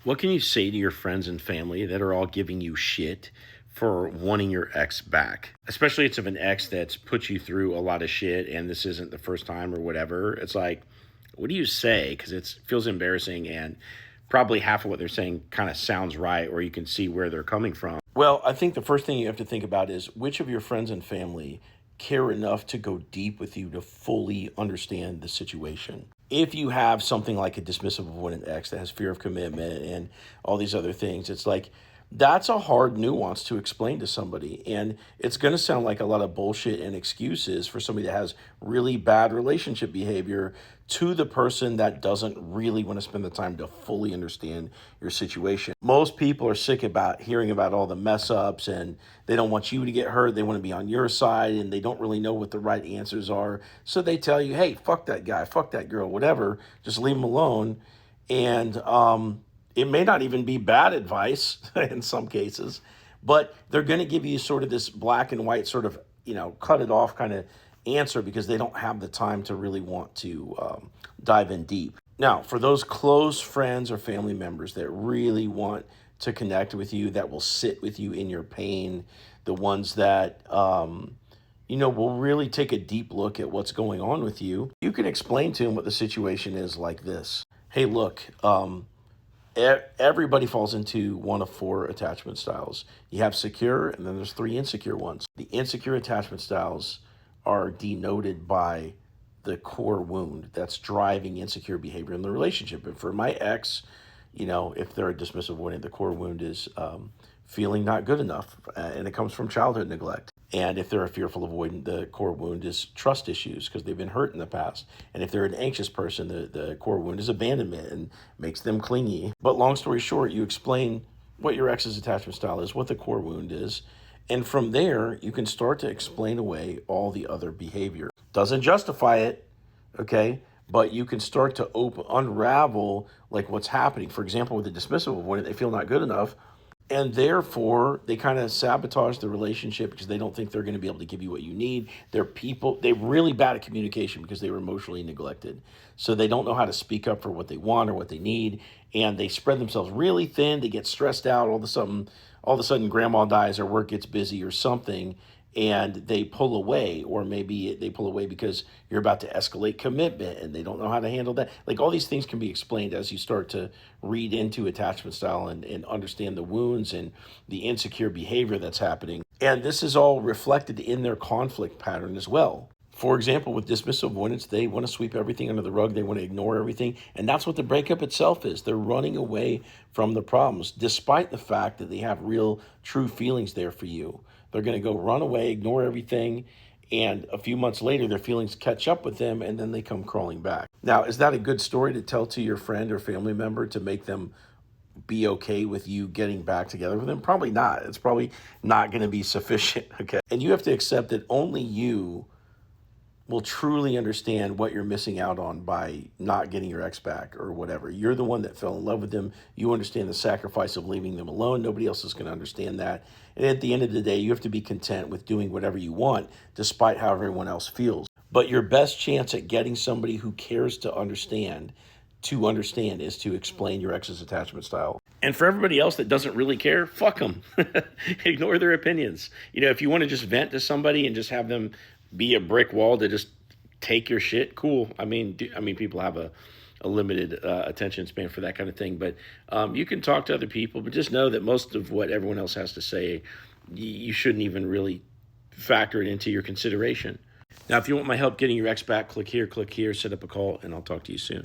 What can you say to your friends and family that are all giving you shit for wanting your ex back? Especially it's of an ex that's put you through a lot of shit and this isn't the first time or whatever. It's like, what do you say? Because it feels embarrassing and probably half of what they're saying kind of sounds right or you can see where they're coming from. Well, I think the first thing you have to think about is which of your friends and family care enough to go deep with you to fully understand the situation. If you have something like a dismissive avoidant ex that has fear of commitment and all these other things, it's like that's a hard nuance to explain to somebody. And it's going to sound like a lot of bullshit and excuses for somebody that has really bad relationship behavior to the person that doesn't really want to spend the time to fully understand your situation. Most people are sick about hearing about all the mess ups and they don't want you to get hurt. They want to be on your side and they don't really know what the right answers are. So they tell you, hey, fuck that guy, fuck that girl, whatever, just leave them alone. And it may not even be bad advice in some cases, but they're going to give you sort of this black and white sort of, cut it off kind of answer because they don't have the time to really want to dive in deep. Now, for those close friends or family members that really want to connect with you, that will sit with you in your pain, the ones that, will really take a deep look at what's going on with you, you can explain to them what the situation is like this. Hey, look, everybody falls into one of four attachment styles. You have secure, and then there's three insecure ones. The insecure attachment styles are denoted by the core wound that's driving insecure behavior in the relationship. And for my ex, if they're a dismissive avoidant, the core wound is feeling not good enough, and it comes from childhood neglect. And if they're a fearful avoidant, the core wound is trust issues because they've been hurt in the past. And if they're an anxious person, the core wound is abandonment and makes them clingy. But long story short, you explain what your ex's attachment style is, what the core wound is, and from there, you can start to explain away all the other behavior. Doesn't justify it, okay? But you can start to unravel like what's happening. For example, with the dismissive avoidant, they feel not good enough. And therefore, they kind of sabotage the relationship because they don't think they're going to be able to give you what you need. They're really bad at communication because they were emotionally neglected. So they don't know how to speak up for what they want or what they need. And they spread themselves really thin. They get stressed out. All of a sudden, grandma dies or work gets busy or something. And they pull away, or maybe they pull away because you're about to escalate commitment and they don't know how to handle that. Like all these things can be explained as you start to read into attachment style and understand the wounds and the insecure behavior that's happening. And this is all reflected in their conflict pattern as well. For example, with dismissive avoidance, they want to sweep everything under the rug. They want to ignore everything. And that's what the breakup itself is. They're running away from the problems, despite the fact that they have real, true feelings there for you. They're going to go run away, ignore everything. And a few months later, their feelings catch up with them and then they come crawling back. Now, is that a good story to tell to your friend or family member to make them be okay with you getting back together with them? Probably not. It's probably not going to be sufficient. Okay. And you have to accept that only you will truly understand what you're missing out on by not getting your ex back or whatever. You're the one that fell in love with them. You understand the sacrifice of leaving them alone. Nobody else is going to understand that. And at the end of the day, you have to be content with doing whatever you want, despite how everyone else feels. But your best chance at getting somebody who cares to understand is to explain your ex's attachment style. And for everybody else that doesn't really care, fuck them. Ignore their opinions. If you want to just vent to somebody and just have them be a brick wall to just take your shit, cool. I mean, people have a limited attention span for that kind of thing, but you can talk to other people, but just know that most of what everyone else has to say, you shouldn't even really factor it into your consideration. Now, if you want my help getting your ex back, click here, set up a call, and I'll talk to you soon.